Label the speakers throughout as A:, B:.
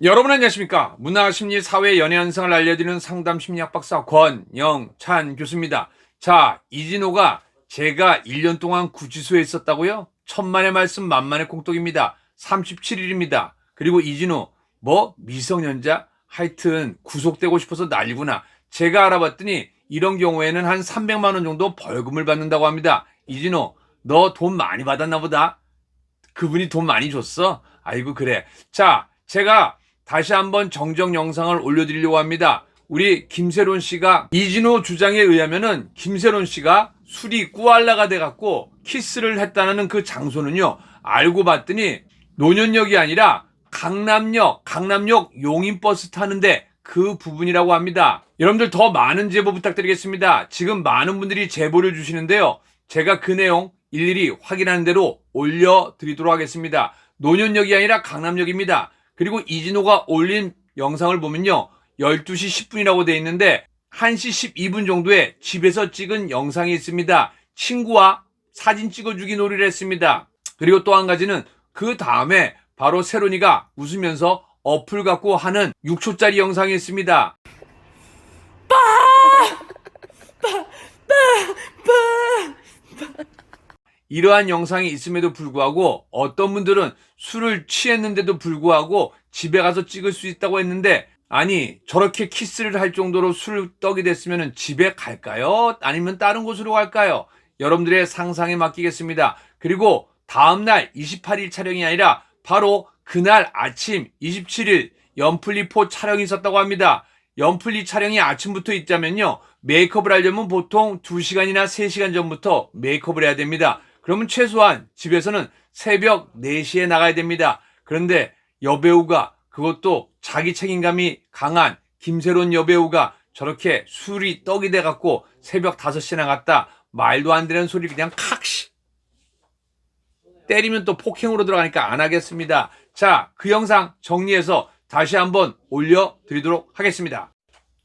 A: 여러분 안녕하십니까? 문화심리 사회 연애 현상을 알려드리는 상담 심리학 박사 권영찬 교수입니다. 자, 이진호가 제가 1년 동안 구치소에 있었다고요? 천만의 말씀 만만의 콩떡입니다. 37일입니다. 그리고 이진호 미성년자? 하여튼 구속되고 싶어서 난리구나. 제가 알아봤더니 이런 경우에는 한 300만 원 정도 벌금을 받는다고 합니다. 이진호, 너 돈 많이 받았나 보다. 그분이 돈 많이 줬어? 아이고 그래. 자, 제가 다시 한번 정정 영상을 올려드리려고 합니다. 우리 김세론 씨가 이진호 주장에 의하면은 김세론 씨가 술이 꾸알라가 돼갖고 키스를 했다는 그 장소는요, 알고 봤더니 논현역이 아니라 강남역 용인버스 타는데 그 부분이라고 합니다. 여러분들 더 많은 제보 부탁드리겠습니다. 지금 많은 분들이 제보를 주시는데요, 제가 그 내용 일일이 확인하는 대로 올려드리도록 하겠습니다. 논현역이 아니라 강남역입니다. 그리고 이진호가 올린 영상을 보면요, 12시 10분이라고 되어 있는데 1시 12분 정도에 집에서 찍은 영상이 있습니다. 친구와 사진 찍어주기 놀이를 했습니다. 그리고 또 한 가지는 그 다음에 바로 세론이가 웃으면서 어플 갖고 하는 6초짜리 영상이 있습니다. 이러한 영상이 있음에도 불구하고 어떤 분들은 술을 취했는데도 불구하고 집에 가서 찍을 수 있다고 했는데, 아니 저렇게 키스를 할 정도로 술떡이 됐으면 집에 갈까요? 아니면 다른 곳으로 갈까요? 여러분들의 상상에 맡기겠습니다. 그리고 다음날 28일 촬영이 아니라 바로 그날 아침 27일 연플리4 촬영이 있었다고 합니다. 연플리 촬영이 아침부터 있자면요, 메이크업을 하려면 보통 2시간이나 3시간 전부터 메이크업을 해야 됩니다. 그러면 최소한 집에서는 새벽 4시에 나가야 됩니다. 그런데 여배우가, 그것도 자기 책임감이 강한 김세론 여배우가 저렇게 술이 떡이 돼갖고 새벽 5시에 나갔다. 말도 안 되는 소리 그냥 칵시 때리면 또 폭행으로 들어가니까 안 하겠습니다. 자, 그 영상 정리해서 다시 한번 올려드리도록 하겠습니다.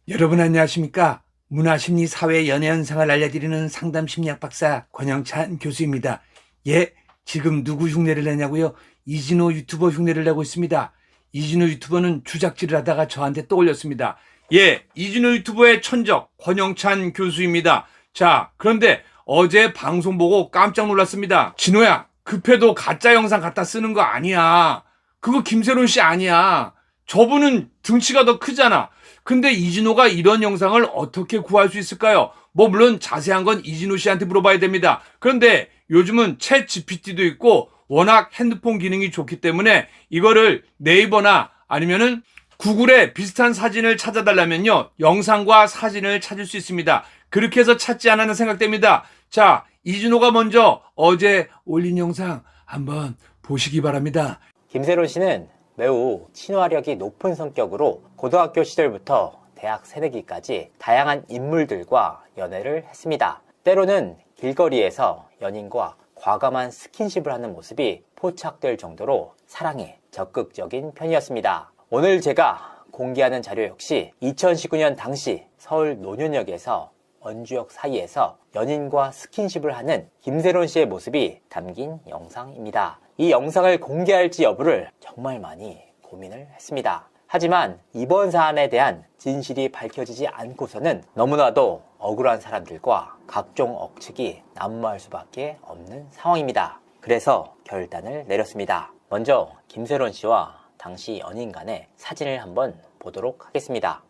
A: 여러분 안녕하십니까? 문화심리 사회 연애 현상을 알려드리는 상담 심리학 박사 권영찬 교수입니다. 예, 지금 누구 흉내를 내냐고요? 이진호 유튜버 흉내를 내고 있습니다. 이진호 유튜버는 주작질을 하다가 저한테 떠올렸습니다. 예, 이진호 유튜버의 천적 권영찬 교수입니다. 자, 그런데 어제 방송 보고 깜짝 놀랐습니다. 진호야, 급해도 가짜 영상 갖다 쓰는 거 아니야. 그거 김세론 씨 아니야. 저분은 등치가 더 크잖아. 근데 이진호가 이런 영상을 어떻게 구할 수 있을까요? 물론 자세한 건 이진호 씨한테 물어봐야 됩니다. 그런데 요즘은 챗 GPT도 있고 워낙 핸드폰 기능이 좋기 때문에 이거를 네이버나 아니면은 구글에 비슷한 사진을 찾아달라면요, 영상과 사진을 찾을 수 있습니다. 그렇게 해서 찾지 않았나 생각됩니다. 자, 이진호가 먼저 어제 올린 영상 한번 보시기 바랍니다.
B: 김세론 씨는 매우 친화력이 높은 성격으로 고등학교 시절부터 대학 새내기까지 다양한 인물들과 연애를 했습니다. 때로는 길거리에서 연인과 과감한 스킨십을 하는 모습이 포착될 정도로 사랑에 적극적인 편이었습니다. 오늘 제가 공개하는 자료 역시 2019년 당시 서울 논현역에서 원주역 사이에서 연인과 스킨십을 하는 김세론 씨의 모습이 담긴 영상입니다. 이 영상을 공개할지 여부를 정말 많이 고민을 했습니다. 하지만 이번 사안에 대한 진실이 밝혀지지 않고서는 너무나도 억울한 사람들과 각종 억측이 난무할 수밖에 없는 상황입니다. 그래서 결단을 내렸습니다. 먼저 김세론 씨와 당시 연인 간의 사진을 한번 보도록 하겠습니다.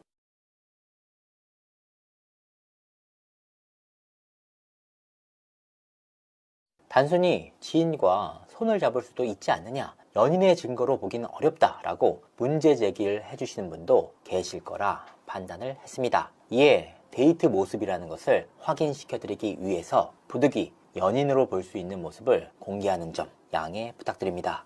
B: 단순히 지인과 손을 잡을 수도 있지 않느냐, 연인의 증거로 보기는 어렵다 라고 문제 제기를 해주시는 분도 계실 거라 판단을 했습니다. 이에 데이트 모습이라는 것을 확인시켜드리기 위해서 부득이 연인으로 볼 수 있는 모습을 공개하는 점 양해 부탁드립니다.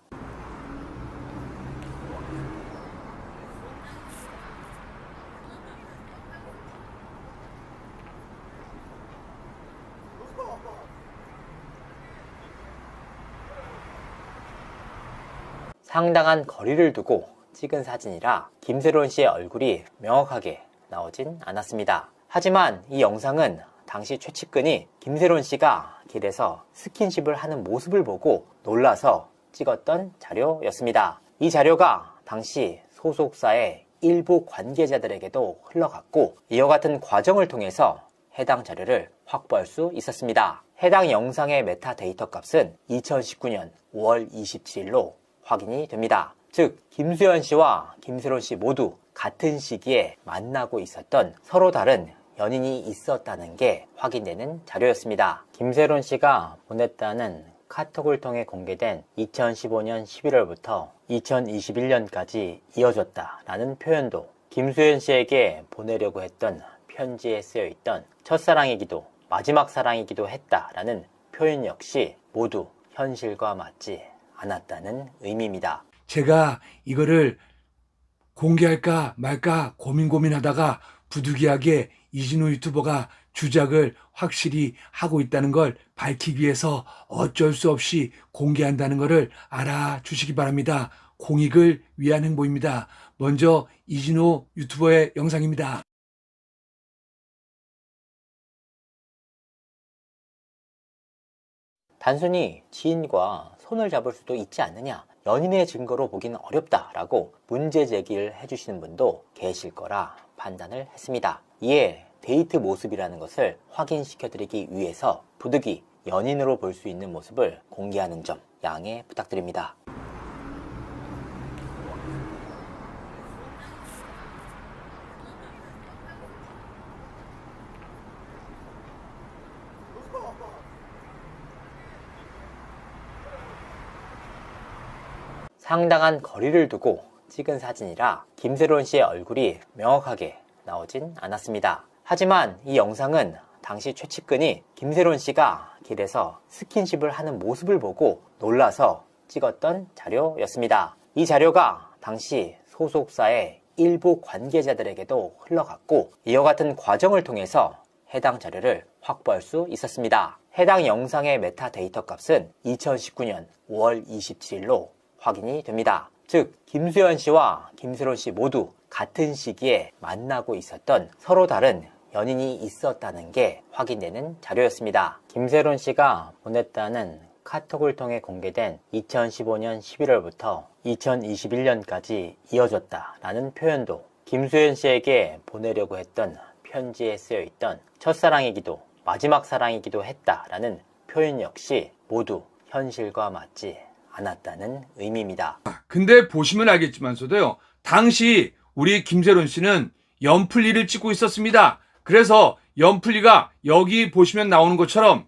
B: 상당한 거리를 두고 찍은 사진이라 김세론 씨의 얼굴이 명확하게 나오진 않았습니다. 하지만 이 영상은 당시 최측근이 김세론 씨가 길에서 스킨십을 하는 모습을 보고 놀라서 찍었던 자료였습니다. 이 자료가 당시 소속사의 일부 관계자들에게도 흘러갔고, 이와 같은 과정을 통해서 해당 자료를 확보할 수 있었습니다. 해당 영상의 메타데이터 값은 2019년 5월 27일로 확인이 됩니다. 즉, 김수현 씨와 김세론 씨 모두 같은 시기에 만나고 있었던 서로 다른 연인이 있었다는 게 확인되는 자료였습니다. 김세론 씨가 보냈다는 카톡을 통해 공개된 2015년 11월부터 2021년까지 이어졌다라는 표현도 김수현 씨에게 보내려고 했던 편지에 쓰여있던 첫사랑이기도 마지막 사랑이기도 했다라는 표현 역시 모두 현실과 맞지 않았다는 의미입니다.
A: 제가 이거를 공개할까 말까 고민하다가 부득이하게 이진우 유튜버가 주작을 확실히 하고 있다는 걸 밝히기 위해서 어쩔 수 없이 공개한다는 것을 알아주시기 바랍니다. 공익을 위한 행보입니다. 먼저 이진우 유튜버의 영상입니다.
B: 단순히 지인과 손을 잡을 수도 있지 않느냐, 연인의 증거로 보기는 어렵다라고 문제 제기를 해주시는 분도 계실 거라 판단을 했습니다. 이에 데이트 모습이라는 것을 확인시켜드리기 위해서 부득이 연인으로 볼 수 있는 모습을 공개하는 점 양해 부탁드립니다. 상당한 거리를 두고 찍은 사진이라 김세론 씨의 얼굴이 명확하게 나오진 않았습니다. 하지만 이 영상은 당시 최측근이 김세론 씨가 길에서 스킨십을 하는 모습을 보고 놀라서 찍었던 자료였습니다. 이 자료가 당시 소속사의 일부 관계자들에게도 흘러갔고, 이와 같은 과정을 통해서 해당 자료를 확보할 수 있었습니다. 해당 영상의 메타데이터 값은 2019년 5월 27일로 확인이 됩니다. 즉, 김수현 씨와 김세론 씨 모두 같은 시기에 만나고 있었던 서로 다른 연인이 있었다는 게 확인되는 자료였습니다. 김세론 씨가 보냈다는 카톡을 통해 공개된 2015년 11월부터 2021년까지 이어졌다라는 표현도 김수현 씨에게 보내려고 했던 편지에 쓰여있던 첫사랑이기도 마지막 사랑이기도 했다라는 표현 역시 모두 현실과 맞지 않았다는 의미입니다.
A: 근데 보시면 알겠지만서도요, 당시 우리 김세론 씨는 연플리를 찍고 있었습니다. 그래서 연플리가 여기 보시면 나오는 것처럼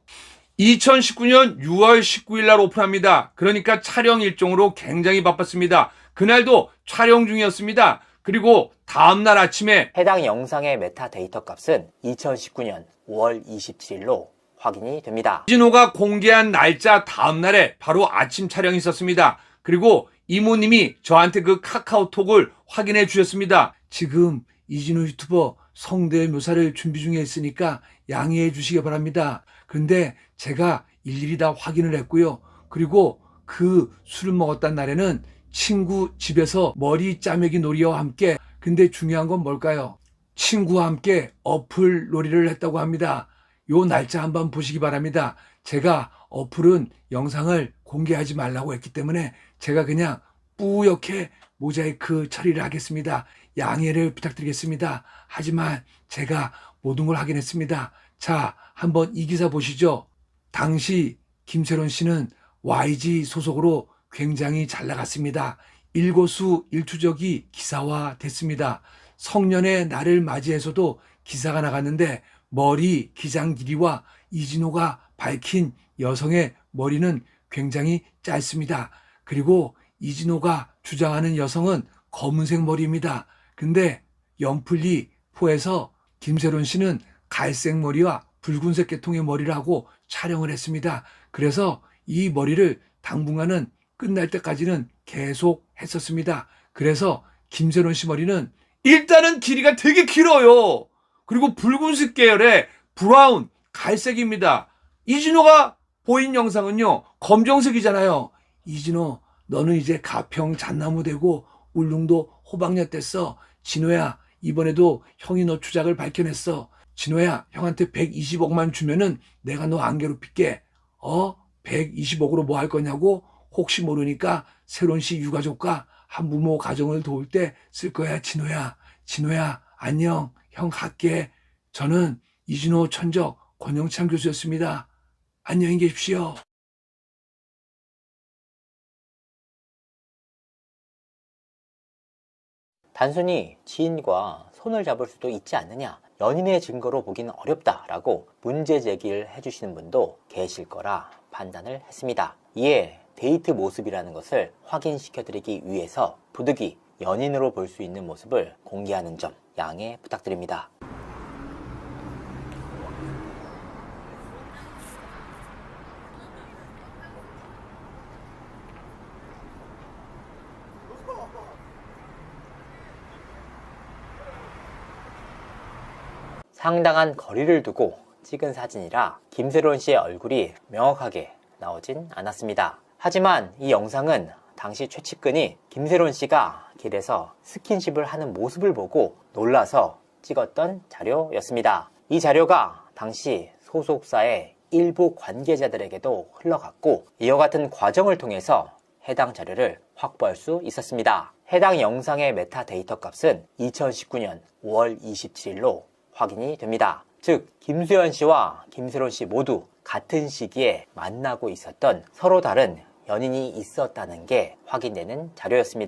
A: 2019년 6월 19일 날 오픈합니다. 그러니까 촬영 일정으로 굉장히 바빴습니다. 그날도 촬영 중이었습니다. 그리고 다음날 아침에
B: 해당 영상의 메타데이터 값은 2019년 5월 27일로 확인이 됩니다.
A: 이진호가 공개한 날짜 다음날에 바로 아침 촬영이 있었습니다. 그리고 이모님이 저한테 그 카카오톡을 확인해 주셨습니다. 지금 이진호 유튜버 성대 묘사를 준비 중에 있으니까 양해해 주시기 바랍니다. 그런데 제가 일일이 다 확인을 했고요. 그리고 그 술을 먹었단 날에는 친구 집에서 머리 짜매기 놀이와 함께, 근데 중요한 건 뭘까요? 친구와 함께 어플 놀이를 했다고 합니다. 요 날짜 한번 보시기 바랍니다. 제가 어플은 영상을 공개하지 말라고 했기 때문에 제가 그냥 뿌옇게 모자이크 처리를 하겠습니다. 양해를 부탁드리겠습니다. 하지만 제가 모든 걸 확인했습니다. 자, 한번 이 기사 보시죠. 당시 김세론 씨는 YG 소속으로 굉장히 잘 나갔습니다. 일거수일투족이 기사화됐습니다. 성년의 날을 맞이해서도 기사가 나갔는데, 머리 기장 길이와 이진호가 밝힌 여성의 머리는 굉장히 짧습니다. 그리고 이진호가 주장하는 여성은 검은색 머리입니다. 근데 연플리 포에서 김세론 씨는 갈색 머리와 붉은색 계통의 머리를 하고 촬영을 했습니다. 그래서 이 머리를 당분간은 끝날 때까지는 계속 했었습니다. 그래서 김세론 씨 머리는 일단은 길이가 되게 길어요. 그리고 붉은색 계열의 브라운, 갈색입니다. 이진호가 보인 영상은요, 검정색이잖아요. 이진호, 너는 이제 가평 잣나무 되고 울릉도 호박엿 됐어. 진호야, 이번에도 형이 너 주작을 밝혀냈어. 진호야, 형한테 120억만 주면은 내가 너 안 괴롭힐게. 120억으로 뭐 할 거냐고? 혹시 모르니까 세론 씨 유가족과 한부모 가정을 도울 때 쓸 거야. 진호야, 안녕. 형 갈게. 저는 이진호 천적 권영찬 교수였습니다. 안녕히 계십시오.
B: 단순히 지인과 손을 잡을 수도 있지 않느냐, 연인의 증거로 보기는 어렵다라고 문제 제기를 해주시는 분도 계실 거라 판단을 했습니다. 이에 데이트 모습이라는 것을 확인시켜드리기 위해서 부득이 연인으로 볼 수 있는 모습을 공개하는 점 양해 부탁드립니다. 상당한 거리를 두고 찍은 사진이라 김세론 씨의 얼굴이 명확하게 나오진 않았습니다. 하지만 이 영상은 당시 최측근이 김세론 씨가 길에서 스킨십을 하는 모습을 보고 놀라서 찍었던 자료였습니다. 이 자료가 당시 소속사의 일부 관계자들에게도 흘러갔고, 이와 같은 과정을 통해서 해당 자료를 확보할 수 있었습니다. 해당 영상의 메타데이터 값은 2019년 5월 27일로 확인이 됩니다. 즉, 김수현 씨와 김세론 씨 모두 같은 시기에 만나고 있었던 서로 다른 연인이 있었다는 게 확인되는 자료였습니다.